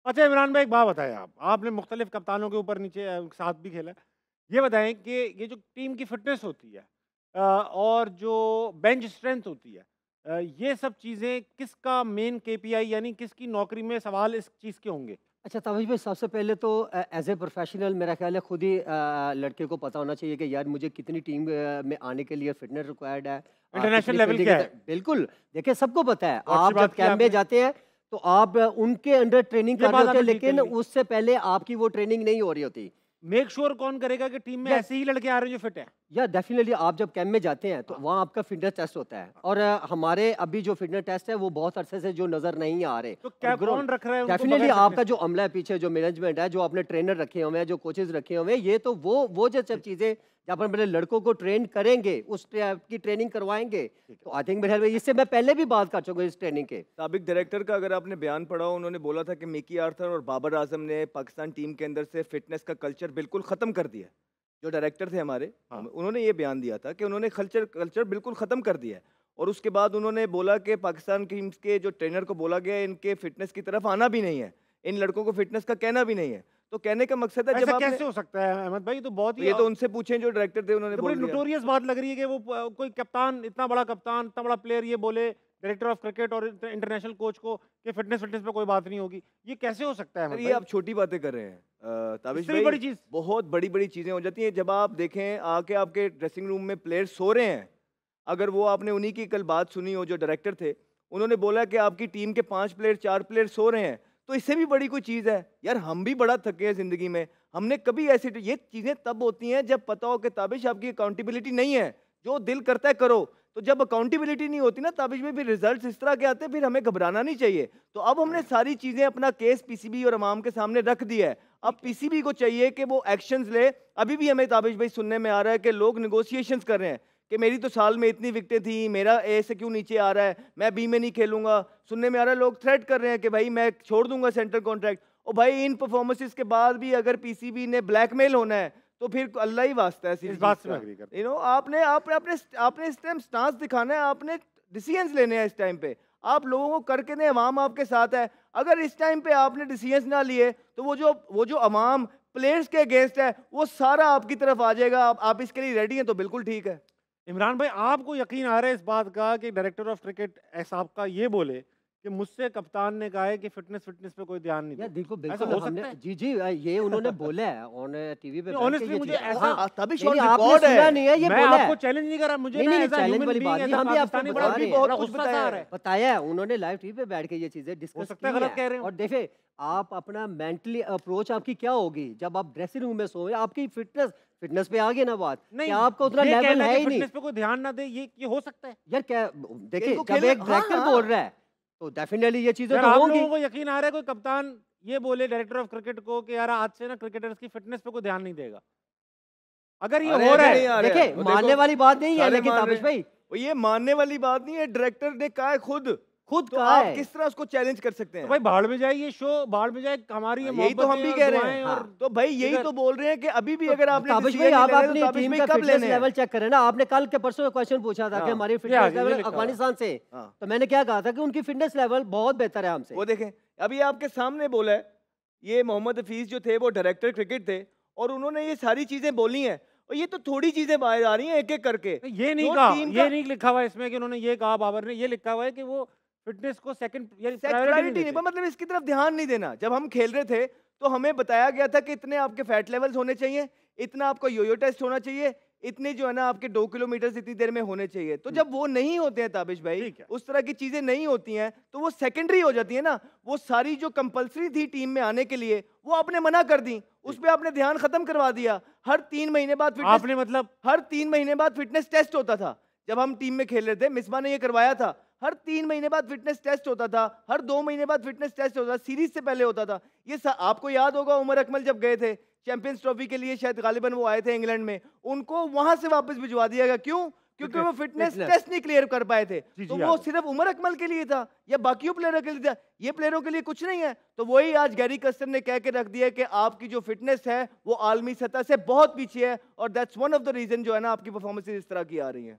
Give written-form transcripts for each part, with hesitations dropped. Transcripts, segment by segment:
अच्छा इमरान भाई एक बात बताएँ आप, आपने मुख्तलिफ कप्तानों के ऊपर नीचे साथ भी खेला है। ये बताएँ कि ये जो टीम की फ़िटनेस होती है और जो बेंच स्ट्रेंथ होती है ये सब चीज़ें किसका मेन केपीआई यानी किसकी नौकरी में सवाल इस चीज़ के होंगे? अच्छा ताबिश भाई, सबसे पहले तो एज़ ए प्रोफ़ेशनल मेरा ख़्याल है खुद ही लड़के को पता होना चाहिए कि यार मुझे कितनी टीम में आने के लिए फ़िटनेस रिक्वायर्ड है। इंटरनेशनल कितनी लेवल फील्डिंग क्या है है? बिल्कुल, देखिए सबको पता है। बहुत अच्छी आप जब बात की कैंप में आपने। जाते हैं तो आप उनके अंडर ट्रेनिंग ये कर रहे बात होते हैं, आपने ठीक लेकिन कही। उससे पहले आपकी वो ट्रेनिंग नहीं हो रही होती। मेक श्योर कौन करेगा कि टीम में या ऐसे ही लड़के आ रहे हैं जो फिट हैं? या डेफिनेटली आप जब कैंप में जाते हैं तो हाँ, वहाँ आपका फिटनेस टेस्ट होता है, हाँ। और हमारे अभी जो फिटनेस टेस्ट है वो बहुत अरसे से जो नज़र नहीं आ रहे। तो और क्या ग्राउंड कौन रख रहा है उनको डेफिनेटली बगैर फिटनेस आपका जो के? अमला है पीछे, जो मैनेजमेंट है, जो आपने ट्रेनर रखे हुए हैं, जो कोचेज़ रखे हुए हैं, ये तो वो जो सब ठीक है, चीज़ें जहाँ पर मेरे लड़कों को ट्रेन करेंगे, उस टाइप की ट्रेनिंग करवाएँगे। ठीक है। तो आई थिंक मेरे ख्याल में इससे मैं पहले भी बात कर चुका हूँ इस ट्रेनिंग के। साबिक डायरेक्टर का अगर आपने बयान पढ़ा हो, उन्होंने बोला था कि मिकी आर्थर और बाबर आजम ने पाकिस्तान टीम के अंदर से फिटनेस का कल्चर बिल्कुल ख़त्म कर दिया है। जो डायरेक्टर थे हमारे, हाँ। उन्होंने ये बयान दिया था कि उन्होंने कल्चर कल्चर बिल्कुल ख़त्म कर दिया है। और उसके बाद उन्होंने बोला कि पाकिस्तान टीम्स के जो ट्रेनर को बोला गया है, इनके फिटनेस की तरफ आना भी नहीं है, इन लड़कों को फिटनेस का कहना भी नहीं है। तो कहने का मकसद है ऐसा जब आपने, कैसे हो सकता है अहमद भाई? ये तो बहुत तो ही ये तो उनसे पूछें जो डायरेक्टर थे, उन्होंने तो बड़ी बोल दिया। नोटोरियस बात लग रही है कि वो कोई कप्तान, इतना बड़ा प्लेयर ये बोले डायरेक्टर ऑफ क्रिकेट और इंटरनेशनल कोच को कि फिटनेस फिटनेस पे कोई बात नहीं होगी। ये कैसे हो सकता है सर अहमद ये भाई? आप छोटी बातें कर रहे हैं ताबिश इससे भी भाई। बड़ी चीज़ बहुत बड़ी बड़ी चीज़ें हो जाती हैं जब आप देखें आके आपके ड्रेसिंग रूम में प्लेयर सो रहे हैं। अगर वो आपने उन्हीं की कल बात सुनी हो जो डायरेक्टर थे, उन्होंने बोला कि आपकी टीम के 5 प्लेयर 4 प्लेयर सो रहे हैं, तो इससे भी बड़ी कोई चीज़ है यार। हम भी बड़ा थके हैं ज़िंदगी में, हमने कभी ऐसी, ये चीज़ें तब होती हैं जब पता हो कि ताबिश आपकी अकाउंटेबिलिटी नहीं है, जो दिल करता है करो। तो जब अकाउंटेबिलिटी नहीं होती ना ताबिश में, फिर रिजल्ट्स इस तरह के आते हैं, फिर हमें घबराना नहीं चाहिए। तो अब हमने सारी चीज़ें, अपना केस पीसीबी और अवाम के सामने रख दिया है। अब ठीक है। पीसीबी को चाहिए कि वो एक्शंस ले। अभी भी हमें ताबिश भाई सुनने में आ रहा है कि लोग निगोशिएशंस कर रहे हैं कि मेरी तो साल में इतनी विकेटें थी, मेरा ए से क्यों नीचे आ रहा है, मैं बी में नहीं खेलूंगा। सुनने में आ रहा है लोग थ्रेट कर रहे हैं कि भाई मैं छोड़ दूंगा सेंट्रल कॉन्ट्रैक्ट। और भाई इन परफॉर्मेंसेस के बाद भी अगर पीसीबी ने ब्लैकमेल होना है तो फिर अल्लाह ही वास्ता है ऐसी इस चीज बात से मैं का। एग्री करता यू नो आपने आपने आपने आपने इस टाइम स्टांस दिखाना है, आपने डिसीजंस लेने हैं इस टाइम पे। आप लोगों को करके दें, अवाम आपके साथ है। अगर इस टाइम पे आपने डिसीजंस ना लिए तो वो जो अवाम प्लेयर्स के अगेंस्ट है वो सारा आपकी तरफ आ जाएगा। आप इसके लिए रेडी हैं तो बिल्कुल ठीक है। हूँ। इमरान भाई आपको यकीन आ रहा है इस बात का कि डायरेक्टर ऑफ क्रिकेट साहब का ये बोले कि मुझसे कप्तान ने कहा है कि फिटनेस फिटनेस पे कोई ध्यान नहीं या दो? देखो ऐसा बिल्कुल हो हमने सकता है? जी, जी ये उन्होंने बोला है ऑन टीवी पे नहीं बैठ के ऑनेस्टली ये मुझे चीज़। ऐसा हाँ, तभी नहीं, ऑन नहीं आपने रिकॉर्ड सुना है। नहीं है, ये मैं बोला है। आपको चैलेंज नहीं कर रहा, मुझे नहीं, ना नहीं, नहीं एज़ अ चैलेंज ह्यूमन वाली बीइंग बात नहीं, एज़ अ हम भी आपको पाकिस्तानी बता बड़ा और भी रहे हैं। बहुत बड़ा कुछ गुस्सा सा बताया आ है। रहा है। बताया है, उन्होंने लाइव टीवी पे बैठ के ये चीज़ें हो डिस्कस सकता है की गलत हैं। कह रहे हो। और देखिए, आप अपना मेंटली अप्रोच आपकी क्या होगी जब आप ड्रेसिंग रूम में सोए, आपकी फिटनेस फिटनेस पे आ गई ना बात, कि नहीं, आपका उतना ये लेवल कहना है कि ही नहीं। फिटनेस पे कोई ध्यान ना दे ये हो सकता है? यार क्या, देखिए इनको जब खेलने, एक हाँ डायरेक्टर बोल हाँ। रहा है, तो डेफिनेटली ये चीज़ें यार तो आप होंगी। लोगों को यकीन आ रहा है कोई कप्तान ये बोले डायरेक्टर ऑफ क्रिकेट को कि यार आज से ना क्रिकेटर्स की फिटनेस पे कोई ध्यान नहीं देगा? अगर ये अरे हो रहा ऐसे है नहीं आ रहे देखिए वो देखो, मानने वाली बात नहीं है, सारे लेकिन मान रहे ताबिश हैं। भाई वो ये मानने वाली बात नहीं है, डायरेक्टर ने कहा है खुद। खुद तो कहा आप है। किस तरह उसको चैलेंज कर सकते तो हैं? भाई भाड़ में जाए ये शो, भाड़ में जाए हमारी ये यही तो हम मोहब्बतें भी और कह रहे हैं। दुआएं और हाँ, तो भाई यही इधर तो बोल रहे हैं कि अभी भी तो अगर आपने ताबिश भाई डिसीजन नहीं आप लेने तो अपनी ताबिश टीम भाई का कब फिटनेस लेने हैं? लेवल चेक करें ना। आपने कल के परसों क्वेश्चन पूछा था कि हाँ, हमारी ये आ फिटनेस गया, लेवल ये लिखा हुआ है। अफगानिस्तान से, हाँ। तो मैंने क्या कहा था कि उनकी फिटनेस लेवल बहुत बेहतर है हमसे। वो देखें, अभी आपके सामने बोला है, ये मोहम्मद हफीज जो थे वो डायरेक्टर क्रिकेट थे, और उन्होंने ये सारी चीजें बोली हैं। और ये तो थोड़ी चीजें बाहर आ रही हैं एक एक करके। नहीं, ये नहीं जो कहा, टीम ये का नहीं लिखा हुआ है इसमें कि उन्होंने ये कहा बाबर ने, ये लिखा हुआ है कि वो फिटनेस को सेकंड या सेक्स प्रायोरिटी नहीं प्रायोरिटी नहीं, देते। मतलब इसकी तरफ ध्यान नहीं देना। जब हम खेल रहे थे तो हमें बताया गया था कि इतने आपके फैट लेवल्स होने चाहिए, इतना आपका योयो टेस्ट होना चाहिए, इतने जो है ना आपके 2 किलोमीटर इतनी देर में होने चाहिए। तो जब वो नहीं होते हैं ताबिश भाई, ठीक है। उस तरह की चीजें नहीं होती हैं, तो वो सेकेंडरी हो जाती है ना। वो सारी जो कंपलसरी थी टीम में आने के लिए, वो आपने मना कर दी, उस ठीक। पर आपने ध्यान खत्म करवा दिया। हर 3 महीने बाद फिटनेस, आपने मतलब हर 3 महीने बाद फिटनेस टेस्ट होता था। जब हम टीम में खेल रहे थे, मिसबा ने ये करवाया था। हर 3 महीने बाद फिटनेस टेस्ट होता था, हर 2 महीने बाद फिटनेस टेस्ट होता था, सीरीज से पहले होता था। आपको याद होगा उमर अकमल जब गए थे चैंपियंस ट्रॉफी के लिए, शायद गालिबन वो आए थे इंग्लैंड में, उनको वहां से वापस भिजवा दिया गया। क्यों? क्योंकि वो फिटनेस फिटनेस टेस्ट नहीं क्लियर कर पाए थे। जी, तो जी, वो याद है। सिर्फ उमर अकमल के लिए था या बाकियों प्लेयरों के लिए था? ये प्लेयरों के लिए कुछ नहीं है। तो वही आज गैरी कस्टर ने कह के रख दिया कि आपकी जो फिटनेस है वो आलमी सतह से बहुत पीछे है, और that's one of the reason जो है ना आपकी परफॉर्मेंस इस तरह की आ रही है।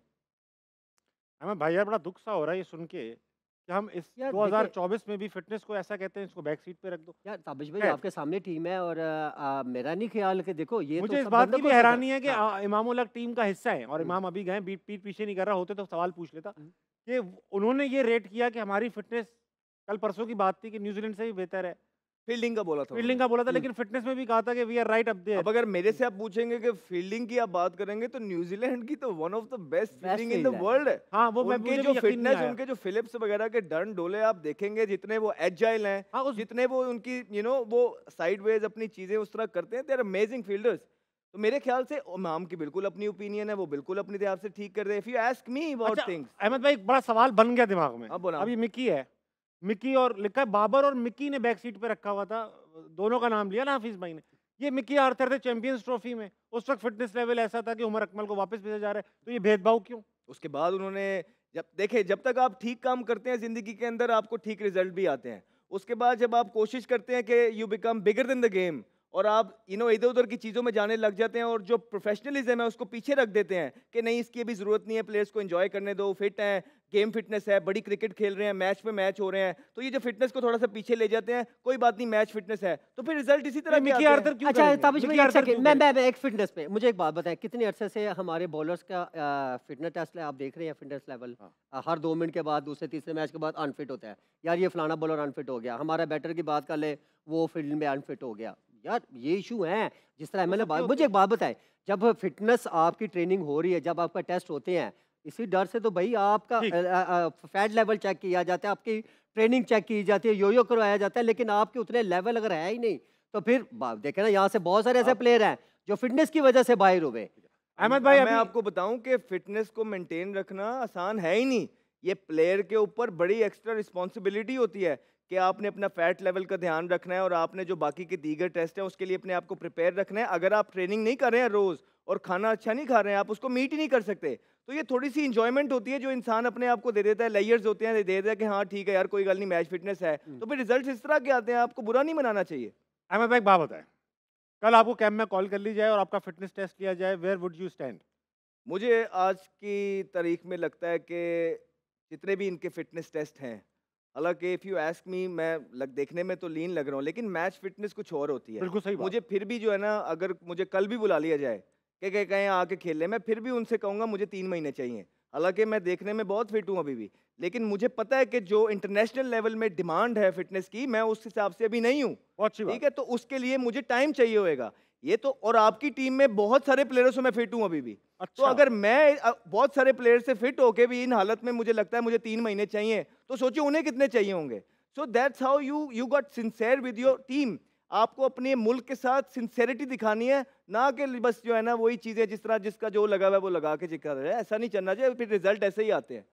हमें भाई यार बड़ा दुख सा हो रहा है ये सुन के कि कि हम इस यार देखिए 2024 में भी फिटनेस को ऐसा कहते हैं, इसको बैक सीट पे रख दो। यार ताबिश भाई खैर, आपके सामने टीम है और मेरा नहीं ख्याल कि देखो ये तो मुझे इस सब बात बंदों की को भी सिखा हैरानी है कि हाँ इमाम उल हक टीम का हिस्सा है और हम्म, इमाम अभी गए, बीट पीठ पीछे नहीं कर रहा होते तो सवाल पूछ लेता हम्म, कि उन्होंने ये रेट किया कि हमारी फिटनेस, कल परसों की बात थी कि न्यूजीलैंड से भी बेहतर है। फील्डिंग का बोला था फील्डिंग उन्होंने। का बोला था, हम्म, लेकिन फिटनेस में भी कहा था कि we are right up there. अब अगर मेरे से आप पूछेंगे कि फील्डिंग की आप बात करेंगे तो न्यूजीलैंड की तो one of the best best fielding in the field है वर्ल्ड है। हाँ, वो मैं उनके मुझे जो भी यकीन नहीं फिटनेस, आया। उनके जो फिलिप्स वगैरह के डंड डोले आप देखेंगे, जितने वो एजाइल हैं, हाँ, उस जितने वो उनकी वो साइडवेज अपनी चीजें उस तरह करते हैं, दे आर अमेजिंग फील्डर्स। तो मेरे ख्याल से इमाम की बिल्कुल अपनी ओपिनियन है, वो बिल्कुल अपनी हिसाब से ठीक कर रहे हैं। If you ask me about अच्छा, थिंग्स, अहमद भाई एक बड़ा सवाल बन गया दिमाग में। अब बोला। अब ये मिकी है, मिकी और लिखा है बाबर और मिकी ने बैक सीट पे रखा हुआ था, दोनों का नाम लिया ना हाफिज भाई ने। ये मिकी आर्थर थे चैंपियंस ट्रॉफी में, उस वक्त फिटनेस लेवल ऐसा था कि उमर अकमल को वापस भेजा जा रहा है, तो ये भेदभाव क्यों? उसके बाद उन्होंने, जब देखे, जब तक आप ठीक काम करते हैं जिंदगी के अंदर आपको ठीक रिजल्ट भी आते हैं। उसके बाद जब आप कोशिश करते हैं कि you become bigger than the game और आप इधर उधर की चीज़ों में जाने लग जाते हैं और जो प्रोफेशनलिज्म है उसको पीछे रख देते हैं कि नहीं इसकी अभी ज़रूरत नहीं है, प्लेयर्स को एंजॉय करने दो, फिट हैं, गेम फिटनेस है, बड़ी क्रिकेट खेल रहे हैं, मैच पे मैच हो रहे हैं, तो ये जो फिटनेस को थोड़ा सा पीछे ले जाते हैं, कोई बात नहीं मैच फिटनेस है, तो फिर रिजल्ट इसी तो तरह ये के मिकी आते हैं। आर्थर क्यों अच्छा करेंगे? ताबिश मिकी भाई एक आर्थर सेकंड क्यों मैं करेंगे? मैं एक फिटनेस पे मुझे एक बात बताएं, कितने अरसे से हमारे बॉलर्स का फिटनेस टेस्ट आप देख रहे हैं फिटनेस लेवल हाँ। हर 2 मिनट के बाद दूसरे तीसरे मैच के बाद अनफिट होता है। यार ये फलाना बॉलर अनफिट हो गया, हमारा बैटर की बात कर ले वो फील्ड में अनफिट हो गया। यार ये इशू है जिस तरह वो मैंने सबके बात होते मुझे हैं। एक बात बताएं, जब फिटनेस आपकी ट्रेनिंग हो रही है, जब आपका टेस्ट होते हैं, इसी डर से तो भाई आपका ठीक। फैट लेवल चेक किया जाता है, आपकी ट्रेनिंग चेक की जाती है, यो यो करवाया जाता है, लेकिन आपके उतने लेवल अगर है ही नहीं तो फिर देखे ना यहाँ से बहुत सारे ऐसे आप प्लेयर हैं जो फिटनेस की वजह से बाहर हुए। अहमद भाई मैं अभी आपको बताऊं कि फिटनेस को मेंटेन रखना आसान है ही नहीं। ये प्लेयर के ऊपर बड़ी एक्स्ट्रा रिस्पॉन्सिबिलिटी होती है कि आपने अपना फैट लेवल का ध्यान रखना है और आपने जो बाकी के दीगर टेस्ट हैं उसके लिए अपने आप को प्रिपेयर रखना है। अगर आप ट्रेनिंग नहीं कर रहे हैं रोज और खाना अच्छा नहीं खा रहे हैं, आप उसको मीट ही नहीं कर सकते। तो ये थोड़ी सी इंजॉयमेंट होती है जो इंसान अपने आप को दे देता है, लेयर्स होते हैं, दे देता है कि हाँ ठीक है यार कोई गल नहीं, मैच फिटनेस है, तो फिर रिजल्ट इस तरह के आते हैं। आपको बुरा नहीं मनाना चाहिए। अहमद भाई एक बात बताएं, कल आपको कैंप में कॉल कर ली जाए और आपका फिटनेस टेस्ट लिया जाए, वेयर वुड यू स्टैंड? मुझे आज की तारीख में लगता है कि जितने भी इनके फिटनेस टेस्ट हैं, हालांकि इफ़ यू आस्क मी, मैं देखने में तो लीन लग रहा हूँ, लेकिन मैच फिटनेस कुछ और होती है। बिल्कुल सही बात। मुझे फिर भी जो है ना, अगर मुझे कल भी बुला लिया जाए कि कहें आके खेल ले, मैं फिर भी उनसे कहूँगा मुझे 3 महीने चाहिए। हालांकि मैं देखने में बहुत फिट हूँ अभी भी, लेकिन मुझे पता है कि जो इंटरनेशनल लेवल में डिमांड है फिटनेस की, मैं उस हिसाब से अभी नहीं हूँ। बहुत अच्छी बात। ठीक है, तो उसके लिए मुझे टाइम चाहिए होएगा। ये तो, और आपकी टीम में बहुत सारे प्लेयरों से मैं फिट हूँ अभी भी। तो अच्छा, अगर मैं बहुत सारे प्लेयर से फिट होके भी इन हालत में मुझे लगता है मुझे 3 महीने चाहिए, तो सोचिए उन्हें कितने चाहिए होंगे। So that's how you got sincere with your team. आपको अपने मुल्क के साथ सिंसेरिटी दिखानी है, ना कि बस जो है ना वही चीजें जिस तरह जिसका जो लगा हुआ है वो लगा के चिपका रहे हैं। ऐसा नहीं चलना चाहिए, फिर रिजल्ट ऐसे ही आते हैं।